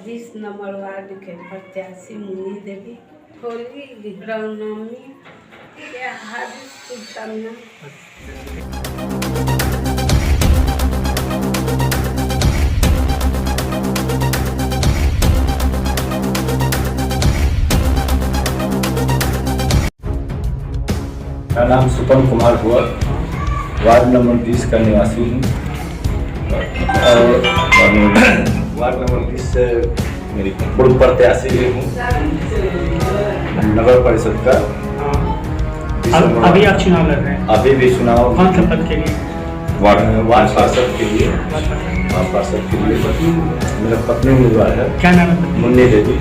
20 number ward के प्रत्याशी मुन्नी देवी। होली रामनवमी के हार्दिक शुभकामना। मेरा नाम सुपन कुमार हुआ, वार्ड नंबर 20 का निवासी हूँ और वार्ड नंबर 20 से मेरी पूर्व प्रत्याशी भी हूँ नगर परिषद का। अभी आप चुनाव लड़ रहे हैं? अभी भी चुनाव कौन सा पद के लिए? वार्ड पार्षद के लिए। पार्षद के लिए मेरा पत्नी उम्मीदवार है। क्या नाम है? मुन्नी देवी।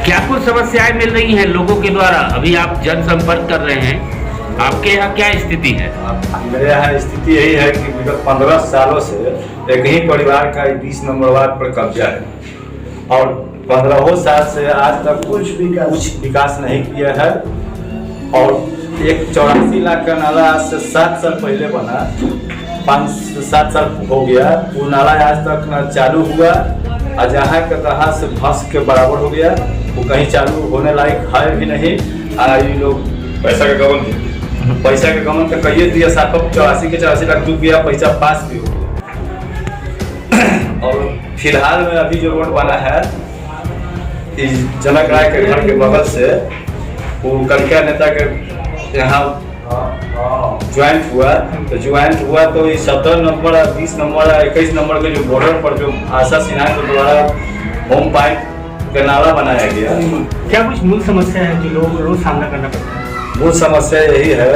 क्या कुछ समस्याएं मिल रही हैं लोगों के द्वारा? अभी आप जनसंपर्क कर रहे हैं, आपके यहाँ क्या स्थिति है? मेरे यहाँ स्थिति यही है कि विगत 15 सालों से एक ही परिवार का 20 नंबर वार्ड पर कब्जा है और 15 साल से आज तक कुछ विकास नहीं किया है। और एक 84 लाख का नाला आज से 7 साल पहले बना, 5-7 साल हो गया, वो नाला आज तक न चालू हुआ और जहाँ का तहाँ से धंस के बराबर हो गया। वो कहीं चालू होने लायक है भी नहीं। ये लोग पैसा का गमन तो कहिए दिया, 84 लाख डूब गया, पैसा पास भी हो गया। और फिलहाल में अभी जो रोड बना है जनक राय के घर के बगल से, वो कलका नेता के यहाँ ज्वाइंट हुआ तो ये 17 नंबर 20 नंबर 21 नंबर के जो बॉर्डर पर जो आशा सिन्हा के द्वारा होम पाइप का नाला बनाया गया। क्या कुछ मूल समस्या है जो लोग रोज सामना करना पड़ता है? मूल समस्या यही है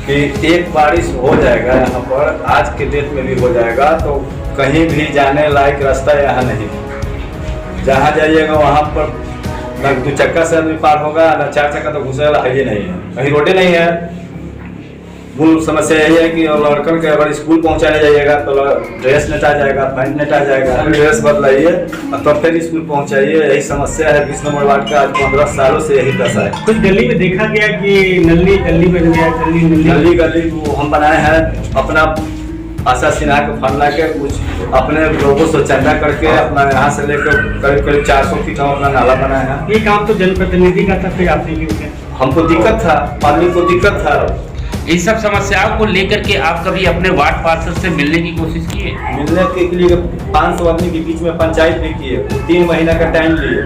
कि एक बारिश हो जाएगा यहाँ पर, आज के डेट में भी हो जाएगा, तो कहीं भी जाने लायक रास्ता यहाँ नहीं। जहाँ जाइएगा वहाँ पर न 2 चक्का से आदमी पार होगा, न 4 चक्का तो घुसे वाला है ही नहीं है, कहीं रोडे नहीं है। मूल समस्या यही है कि लड़कन के अगर स्कूल पहुँचाने जाइएगा तो ड्रेस नेटा जाएगा, पैंट नेटा जाएगा, ड्रेस बदलाइए और तब फिर स्कूल पहुँचाइए। यही समस्या है 20 नंबर वार्ड का। आज 15 सालों से यही दशा है। कुछ गली में देखा गया कि नली गली बन गया, गली वो हम बनाए हैं अपना आशा सिन्हा के फंड ला के, कुछ अपने लोगों से चंदा करके अपना यहाँ से लेकर करीब 400 फीट हम अपना नाला बनाया है। ये काम तो जनप्रतिनिधि का था, फिर आपने क्यों किया? हमको दिक्कत था, पानी को दिक्कत था। इन सब समस्याओं को लेकर के आप कभी अपने वार्ड पार्षद से मिलने की कोशिश किए? मिलने के लिए 500 आदमी के बीच में पंचायत भी किए, 3 महीना का टाइम लिए।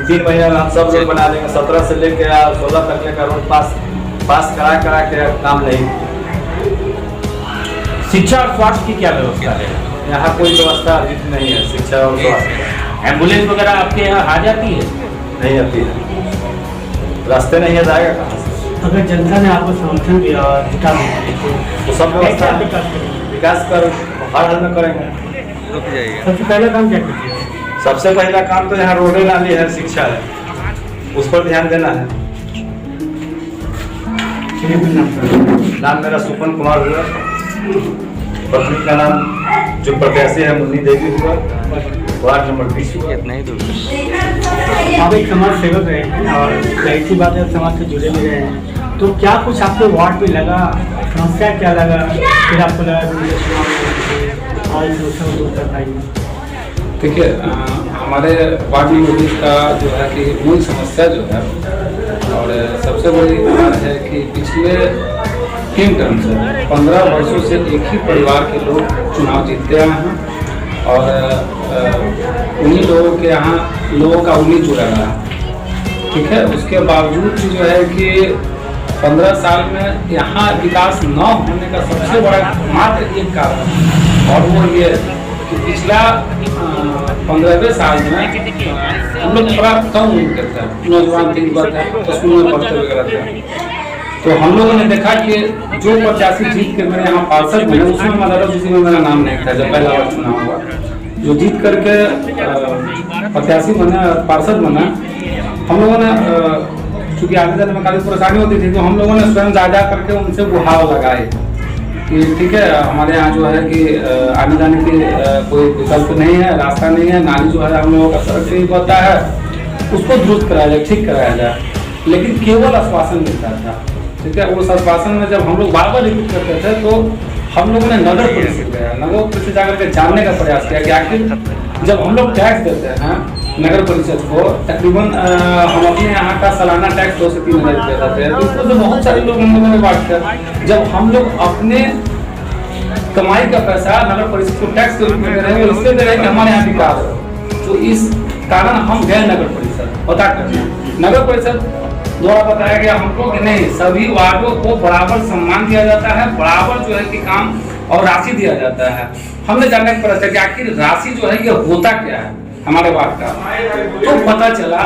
3 महीना में हम सब रोड बना लेंगे, 17 से लेकर 16 तक लेकर रोड पास करा के काम नहीं। शिक्षा और स्वास्थ्य की क्या व्यवस्था है? यहाँ कोई व्यवस्था अभी नहीं है शिक्षा और स्वास्थ्य। एम्बुलेंस वगैरह आपके यहाँ आ जाती है? नहीं आती है, रास्ते नहीं है, जाएगा कहाँ से? अगर जनता ने आपको समर्थन दिया तो सब व्यवस्था विकास कर हर हाल में करेंगे। सबसे पहला काम क्या कीजिए? सबसे पहला काम तो यहाँ रोडे नाली है, शिक्षा है, उस पर ध्यान देना है। नाम मेरा सुपन कुमार हुआ, पत्नी का नाम जो प्रत्याशी है मुन्नी देवी हुआ, वार्ड नंबर 20 हुआ। आप एक समाज सेवक रहे हैं और ऐसी बात है समाज से जुड़े भी रहे हैं, तो क्या कुछ आपके वार्ड में लगा, समस्या क्या लगा, फिर आपको लगा दूर कर पाएंगे? देखिए, हमारे वार्ड नंबर 20 का जो है कि मूल समस्या जो है और सबसे बड़ी बात है कि पिछले 3 टर्म से 15 वर्षों से एक ही परिवार के लोग चुनाव जीतते आए हैं और उन्हीं लोगों के यहाँ लोगों का उम्मीद जुड़ा रहा है। ठीक है, उसके बावजूद जो है कि 15 साल में यहाँ विकास न होने का सबसे बड़ा मात्र एक कारण और वो ये कि पिछला 15वें साल में हम लोग थोड़ा कम उम्र करते हैं, नौजवान थे, 10वीं में पढ़ते वगैरह थे। तो हम लोगों ने देखा कि जो प्रत्याशी जीत के मेरे यहाँ पार्षद बने, उसमें किसी में मेरा नाम नहीं था। जब पहला बार चुनाव हुआ, जो जीत करके प्रत्याशी बने, पार्षद बना, हम लोगों ने चूँकि आने जाने में काफ़ी परेशानी होती थी, तो हम लोगों ने स्वयं जा करके उनसे गुहार लगाए कि ठीक है, हमारे यहाँ जो है कि आने जाने की कोई विकल्प नहीं है, रास्ता नहीं है, नाली जो है हम लोगों का सड़क से ही बहता है, उसको दुरुस्त कराया जाए, ठीक कराया जाए। लेकिन केवल आश्वासन मिलता था। ठीक है, उस आश्वासन में जब हम लोग बार बार रिपीट करते थे तो हम लोगों ने नगर पुलिस से जाकर के जानने का प्रयास किया कि आखिर जब हम लोग टैक्स देते हैं नगर परिषद को, तकरीबन हम अपने यहाँ का सालाना टैक्स 2 से 3 हज़ार रुपये देते हैं, तो इसमें तो बहुत सारे लोग हम लोगों ने बांटते हैं। जब हम लोग अपने कमाई का पैसा नगर परिषद को टैक्स के रूप में दे रहे हैं, इसलिए दे रहे हैं कि हमारे यहाँ विकास हो, तो इस कारण हम गए नगर परिषद पता करना। नगर परिषद द्वारा बताया गया हमको कि नहीं, सभी वार्डों को बराबर सम्मान दिया जाता है, बराबर जो है कि काम और राशि दिया जाता है। हमने जानने का प्रयास किया कि आखिर राशि जो है ये होता क्या है हमारे वार्ड का, तो पता चला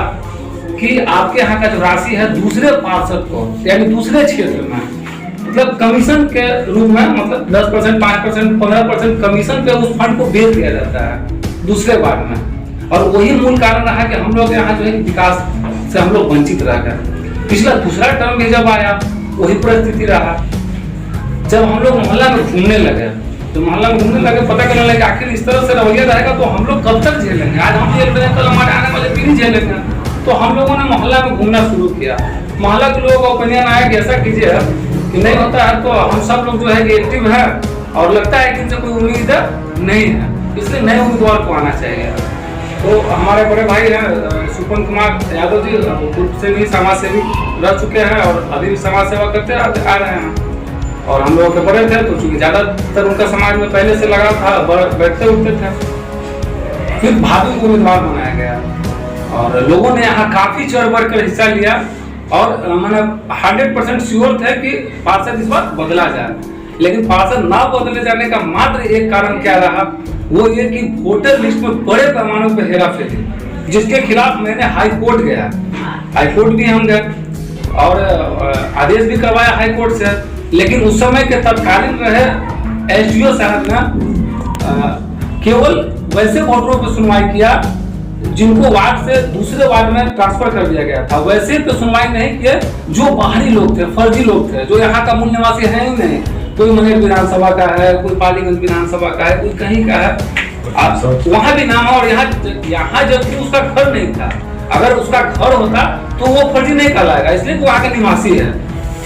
कि आपके यहाँ का जो राशि है दूसरे पार्षद को यानी दूसरे क्षेत्र में मतलब कमीशन के रूप में, मतलब 10%, 5%, 15% कमीशन पे उस फंड को बेच दिया जाता है दूसरे वार्ड में। और वही मूल कारण रहा कि हम लोग यहाँ जो है विकास से हम लोग वंचित रह गए। पिछला दूसरा टर्म भी जब आया वही परिस्थिति रहा। जब हम लोग मोहल्ला में घूमने लगे, तो मोहल्ला में घूमने लगे पता करने लगे आखिर इस तरह से रवैया रहेगा तो हम लोग कब तक झेलेंगे। आज हम झेल रहे हैं, कल हमारे आने वाले पीढ़ी झेलेंगे। तो हम लोगों ने मोहल्ला में घूमना शुरू किया। मोहल्ला के लोगों का ओपिनियन आया कि ऐसा कीजिए कि नहीं होता है तो हम सब लोग जो है एक्टिव है और लगता है कि इनसे कोई उम्मीद नहीं है, इसलिए नए उम्मीदवार को आना चाहिए। तो हमारे बड़े भाई हैं सुपन कुमार यादव जी, पूर्व से भी समाज सेवी रह चुके हैं और अभी भी समाज सेवा करते आ रहे हैं। और हम लोगों के बड़े थे तो चूंकि ज्यादातर उनका समाज में पहले से लगाव था, बैठते उठते थे। फिर भाभी को उम्मीदवार बनाया गया और लोगों ने यहाँ काफी चढ़ बढ़ कर हिस्सा लिया और मैंने 100% श्योर थे कि पार्षद इस बार बदला जाए। लेकिन पार्षद ना बदले जाने का मात्र एक कारण क्या रहा, वो ये कि वोटर लिस्ट में बड़े पैमाने पर हेराफेरी, जिसके खिलाफ मैंने हाई कोर्ट गया। हाई कोर्ट भी हम गए और आदेश भी करवाया हाई कोर्ट से। लेकिन उस समय के तत्कालीन रहे SDO साहब ने केवल वैसे वोटरों पर सुनवाई किया जिनको वार्ड से दूसरे वार्ड में ट्रांसफर कर दिया गया था। वैसे पे सुनवाई नहीं किए जो बाहरी लोग थे, फर्जी लोग थे, जो यहाँ का मूल निवासी है ही नहीं। कोई मनेर विधानसभा का है, कोई पालीगंज विधानसभा का है, कोई कहीं का है, वहां भी नाम है। और यहाँ जबकि उसका घर नहीं था, अगर उसका घर होता तो वो फर्जी नहीं कहलाएगा, इसलिए वो वहाँ का निवासी है।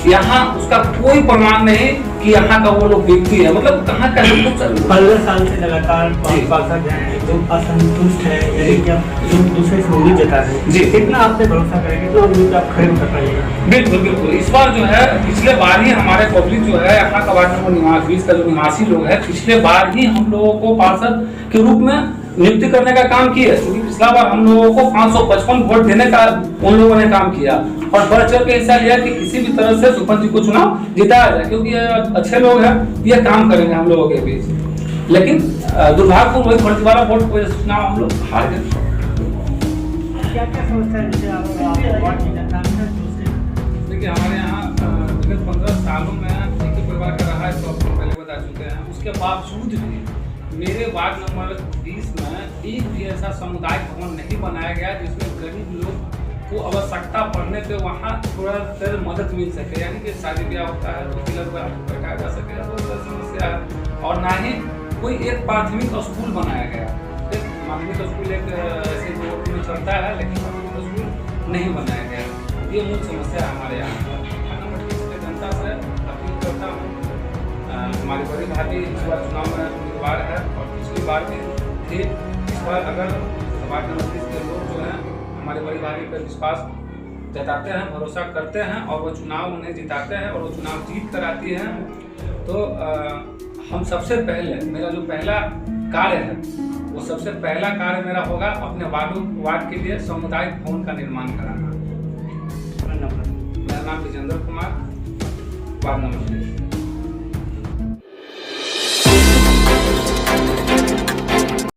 यहाँ उसका कोई प्रमाण नहीं कि यहाँ का वो लोग व्यक्ति है, मतलब कहाँ का 15 साल से लगातार पार्षद हैं, लोग असंतुष्ट है, दूसरे से उम्मीद जता रहे हैं। जी, कितना आप पे भरोसा करेंगे तो उम्मीद आप खड़े उतर पाइएगा? बिल्कुल बिल्कुल। इस बार जो है पिछले बार ही हमारे पब्लिक जो है यहाँ का वार्ड नंबर 20 का जो निवासी लोग है, पिछले बार ही हम लोगों को पार्षद के रूप में नियुक्ति करने का काम किया। क्योंकि पिछला बार हम लोगों को 555 वोट देने का उन लोगों ने काम किया और बढ़ चढ़ के हिस्सा लिया कि किसी भी तरह से सुपन जी को चुनाव जिताया जाए, क्योंकि ये अच्छे लोग हैं, ये काम करेंगे हम लोगों के बीच। लेकिन दुर्भाग्यपूर्ण वही फर्जी वाला वोट को चुनाव हम लोग हार गए। क्या समस्या देखिए हमारे यहाँ विगत 15 सालों में एक ही परिवार का रहा है, तो आपको पहले बता चुके हैं। उसके बावजूद भी मेरे वार्ड नंबर 20 में एक भी ऐसा समुदाय भवन नहीं बनाया गया जिसमें गरीब लोग को आवश्यकता पड़ने पे वहाँ थोड़ा देर मदद मिल सके। यानी कि शादी ब्याह होता है तो पिलर बैठाया जा सके, तो समस्या है। और ना ही कोई एक प्राथमिक स्कूल बनाया गया। एक माध्यमिक स्कूल एक ऐसे रोड में चलता है, लेकिन प्राथमिक स्कूल नहीं बनाया गया। ये मूल समस्या है हमारे यहाँ। जनता से अपील करता हूँ, हमारी बड़ी भाभी इस बार चुनाव में उम्मीदवार है और पिछली बार भी थे। इस बार अगर वार्ड नंबर 20 के लोग जो हैं हमारी बड़ी भाभी पर विश्वास जताते हैं, भरोसा करते हैं और वो चुनाव उन्हें जिताते हैं और वो चुनाव जीत कर आती हैं, तो हम सबसे पहले मेरा जो पहला कार्य है वो सबसे पहला कार्य मेरा होगा अपने वार्ड के लिए सामुदायिक भवन का निर्माण कराना। मेरा नाम विजेंद्र कुमार, वार्ड नंबर 20।